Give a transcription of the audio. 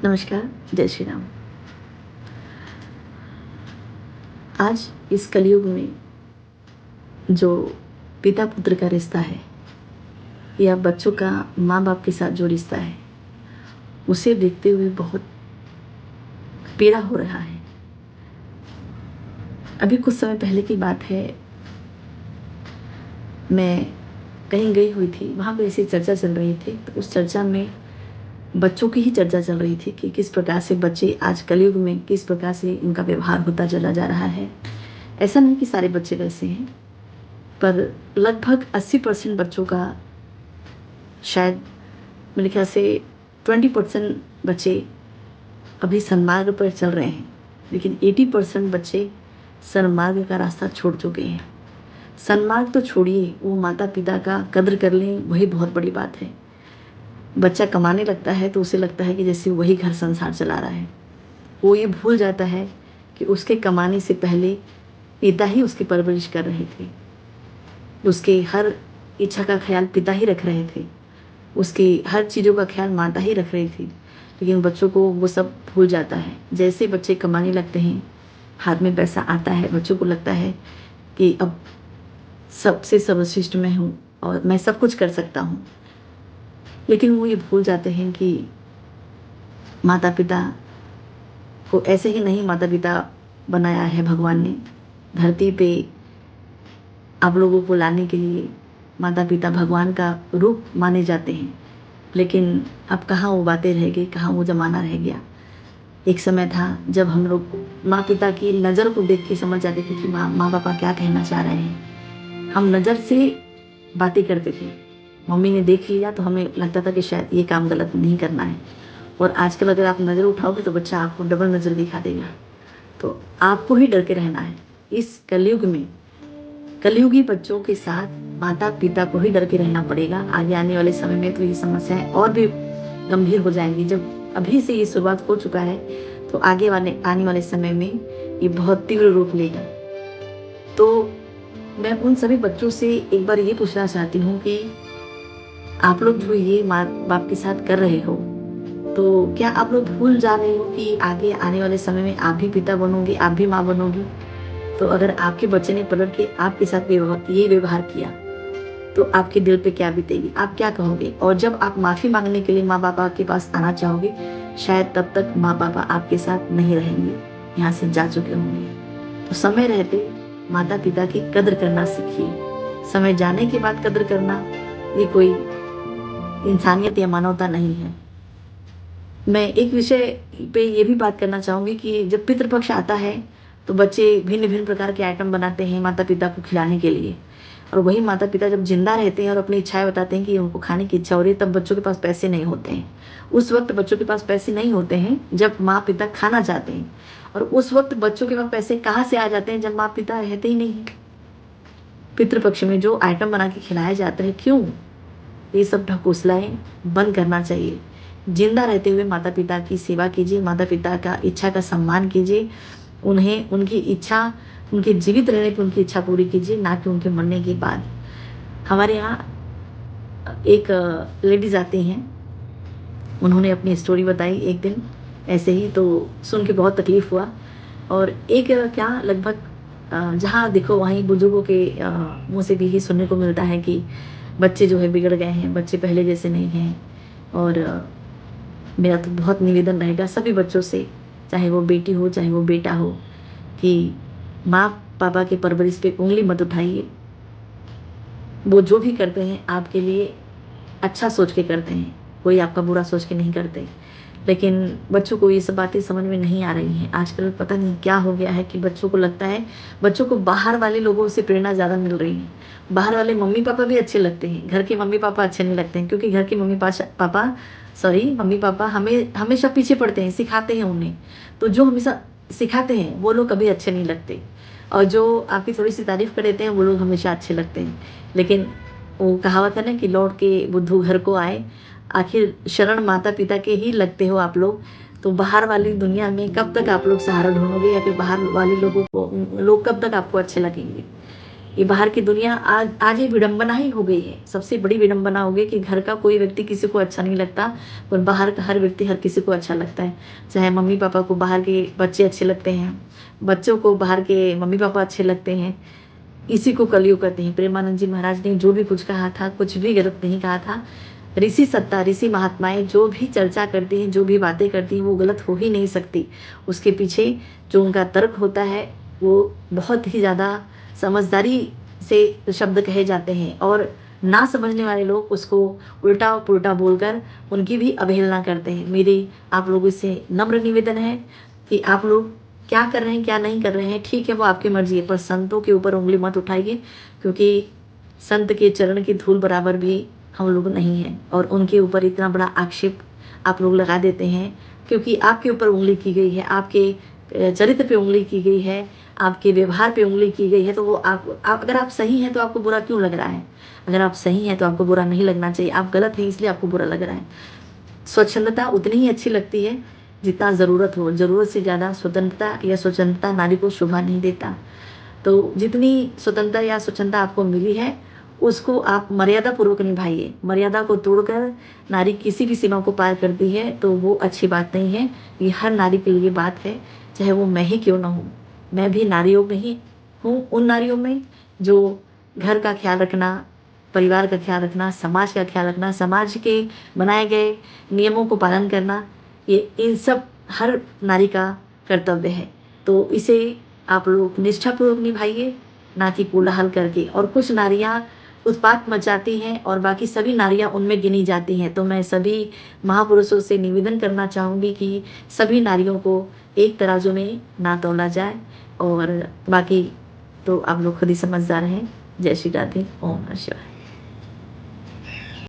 नमस्कार, जय श्री राम। आज इस कलयुग में जो पिता-पुत्र का रिश्ता है या बच्चों का माँ-बाप के साथ जो रिश्ता है, उसे देखते हुए बहुत पीड़ा हो रहा है। अभी कुछ समय पहले की बात है, मैं कहीं गई हुई थी, वहाँ पे ऐसी चर्चा चल रही थी, तो उस चर्चा में बच्चों की ही चर्चा चल रही थी कि किस प्रकार से बच्चे आज कलयुग में किस प्रकार से उनका व्यवहार होता चला जा रहा है। ऐसा नहीं कि सारे बच्चे वैसे हैं, पर लगभग 80% बच्चों का शायद मेरे ख्याल से 20% बच्चे अभी सन्मार्ग पर चल रहे हैं, लेकिन 80% बच्चे सन्मार्ग का रास्ता छोड़ चुके हैं। सन्मार्ग तो छोड़िए, वो माता-पिता का कद्र कर लें, वही बहुत बड़ी बात है। बच्चा कमाने लगता है तो उसे लगता है कि जैसे वही घर संसार चला रहा है। वो ये भूल जाता है कि उसके कमाने से पहले पिता ही उसकी परवरिश कर रहे थे। उसके हर इच्छा का ख़्याल पिता ही रख रहे थे। उसकी हर चीज़ों का ख़्याल माता ही रख रही थी। लेकिन बच्चों को वो सब भूल जाता है। जैसे बच्चे कमाने लगते हैं, हाथ में पैसा आता है, बच्चों को लगता है कि अब सबसे सर्वश्रेष्ठ मैं हूँ और मैं सब कुछ कर सकता हूँ। लेकिन वो ये भूल जाते हैं कि माता-पिता को ऐसे ही नहीं माता-पिता बनाया है भगवान ने। धरती पे आप लोगों को लाने के लिए माता-पिता भगवान का रूप माने जाते हैं। लेकिन अब कहाँ वो बातें रह गई, कहाँ वो ज़माना रह गया। एक समय था जब हम लोग माँ-पिता की नज़र को देख के समझ जाते थे कि माँ-पापा क्या कहना चाह रहे हैं। हम नज़र से बातें करते थे। मम्मी ने देख लिया तो हमें लगता था कि शायद ये काम गलत नहीं करना है। और आजकल अगर आप नज़र उठाओगे तो बच्चा आपको डबल नज़र दिखा देगा। तो आपको ही डर के रहना है। इस कलयुग में कलयुगी बच्चों के साथ माता-पिता को ही डर के रहना पड़ेगा। आगे आने वाले समय में तो ये समस्याएँ और भी गंभीर हो जाएँगी। जब अभी से ये शुरुआत हो चुका है, तो आने वाले समय में ये बहुत तीव्र रूप लेगा। तो मैं उन सभी बच्चों से एक बार ये पूछना चाहती हूँ कि आप लोग जो ये माँ-बाप के साथ कर रहे हो, तो क्या आप लोग भूल जा रहे हो कि आगे आने वाले समय में आप भी पिता बनोगे, आप भी माँ बनोगी? तो अगर आपके बच्चे ने पलट के आपके साथ ये व्यवहार किया, तो आपके दिल पे क्या बीतेगी? आप क्या कहोगे? और जब आप माफ़ी माँगने के लिए माँ-पापा के पास आना चाहोगे, शायद तब तक माँ-पापा आपके साथ नहीं रहेंगे, यहाँ से जा चुके होंगे। तो समय रहते माता-पिता की कद्र करना सीखिए। समय जाने के बाद कद्र करना, ये कोई इंसानियत या मानवता नहीं है। मैं एक विषय पे ये भी बात करना चाहूँगी कि जब पितृपक्ष आता है, तो बच्चे भिन्न-भिन्न प्रकार के आइटम बनाते हैं माता-पिता को खिलाने के लिए। और वही माता-पिता जब ज़िंदा रहते हैं और अपनी इच्छाएँ बताते हैं कि उनको खाने की इच्छा हो रही है, तब बच्चों के पास पैसे नहीं होते हैं। उस वक़्त बच्चों के पास पैसे नहीं होते हैं, जब माँ-पिता खाना चाहते हैं। और उस वक़्त बच्चों के पास पैसे कहाँ से आ जाते हैं, जब माँ-पिता रहते ही नहीं हैं। पितृपक्ष में जो आइटम बना के खिलाया जाता है, क्यों? ये सब ढकोसलाएँ बंद करना चाहिए। ज़िंदा रहते हुए माता-पिता की सेवा कीजिए, माता-पिता का इच्छा का सम्मान कीजिए। उन्हें उनकी इच्छा उनके जीवित रहने पे उनकी इच्छा पूरी कीजिए, ना कि उनके मरने के बाद। हमारे यहाँ एक लेडीज़ आती हैं, उन्होंने अपनी स्टोरी बताई एक दिन ऐसे ही, तो सुन के बहुत तकलीफ़ हुआ। और एक क्या लगभग जहाँ देखो वहीं बुजुर्गों के मुँह से भी यही सुनने को मिलता है कि बच्चे जो है बिगड़ गए हैं, बच्चे पहले जैसे नहीं हैं। और मेरा तो बहुत निवेदन रहेगा सभी बच्चों से, चाहे वो बेटी हो, चाहे वो बेटा हो, कि माँ-पापा की परवरिश पे उँगली मत उठाइए। वो जो भी करते हैं आपके लिए अच्छा सोच के करते हैं, कोई आपका बुरा सोच के नहीं करते। लेकिन बच्चों को ये सब बातें समझ में नहीं आ रही हैं। आजकल पता नहीं क्या हो गया है कि बच्चों को लगता है, बच्चों को बाहर वाले लोगों से प्रेरणा ज़्यादा मिल रही है। बाहर वाले मम्मी-पापा भी अच्छे लगते हैं, घर के मम्मी-पापा अच्छे नहीं लगते हैं, क्योंकि घर के मम्मी-पापा हमें हमेशा पीछे पड़ते हैं, सिखाते हैं उन्हें। तो जो हमेशा सिखाते हैं, वो लोग कभी अच्छे नहीं लगते। और जो आपकी थोड़ी-सी तारीफ़ कर देते हैं, वो लोग हमेशा अच्छे लगते हैं। लेकिन वो कहावत है ना कि लौट के बुद्धू घर को आए। आखिर शरण माता-पिता के ही लगते हो आप लोग, तो बाहर वाली दुनिया में कब तक आप लोग सहारा ढूँढोगे, या फिर बाहर वाले लोगों को लोग कब तक आपको अच्छे लगेंगे? ये बाहर की दुनिया आज ये विडंबना ही हो गई है। सबसे बड़ी विडंबना हो गई कि घर का कोई व्यक्ति किसी को अच्छा नहीं लगता, और बाहर का हर व्यक्ति हर किसी को अच्छा लगता है। चाहे मम्मी-पापा को बाहर के बच्चे अच्छे लगते हैं, बच्चों को बाहर के मम्मी-पापा अच्छे लगते हैं। इसी को कलयुग कहते हैं। प्रेमानंद जी महाराज ने जो भी कुछ कहा था, कुछ भी गलत नहीं कहा था। ऋषि सत्ता, ऋषि महात्माएँ जो भी चर्चा करती हैं, जो भी बातें करती हैं, वो गलत हो ही नहीं सकती। उसके पीछे जो उनका तर्क होता है, वो बहुत ही ज़्यादा समझदारी से शब्द कहे जाते हैं, और ना समझने वाले लोग उसको उल्टा-पुल्टा बोलकर उनकी भी अवहेलना करते हैं। मेरी आप लोगों से नम्र निवेदन है कि आप लोग क्या कर रहे हैं, क्या नहीं कर रहे हैं, ठीक है, वो आपकी मर्ज़ी है, पर संतों के ऊपर उँगली मत उठाइए, क्योंकि संत के चरण की धूल बराबर भी हम लोग नहीं हैं, और उनके ऊपर इतना बड़ा आक्षेप आप लोग लगा देते हैं, क्योंकि आपके ऊपर उँगली की गई है, आपके चरित्र पे उँगली की गई है, आपके व्यवहार पे उँगली की गई है, तो वो आप अगर आप सही हैं तो आपको बुरा क्यों लग रहा है? अगर आप सही हैं तो आपको बुरा नहीं लगना चाहिए, आप गलत हैं इसलिए आपको बुरा लग रहा है। स्वच्छंदता उतनी ही अच्छी लगती है जितना ज़रूरत हो, ज़रूरत से ज़्यादा स्वतंत्रता या स्वच्छंदता नारी को शोभा नहीं देता। तो जितनी स्वतंत्रता या स्वच्छंदता आपको मिली है, उसको आप मर्यादा पूर्वक निभाइए। मर्यादा को तोड़कर नारी किसी भी सीमा को पार करती है, तो वो अच्छी बात नहीं है। ये हर नारी के लिए बात है, चाहे वो मैं ही क्यों ना हूँ। मैं भी नारियों में ही हूँ, उन नारियों में जो घर का ख़्याल रखना, परिवार का ख़्याल रखना, समाज का ख़्याल रखना, समाज के बनाए गए नियमों को पालन करना, ये इन सब हर नारी का कर्तव्य है। तो इसे आप लोग निष्ठापूर्वक निभाइए, ना कि कोलाहल करके। और कुछ नारियाँ उत्पात मचाती हैं और बाकी सभी नारियाँ उनमें गिनी जाती हैं। तो मैं सभी महापुरुषों से निवेदन करना चाहूँगी कि सभी नारियों को एक तराजू में ना तौला जाए, और बाकी तो आप लोग खुद ही समझदार हैं। जय श्री राधे। ओम नमः शिवाय।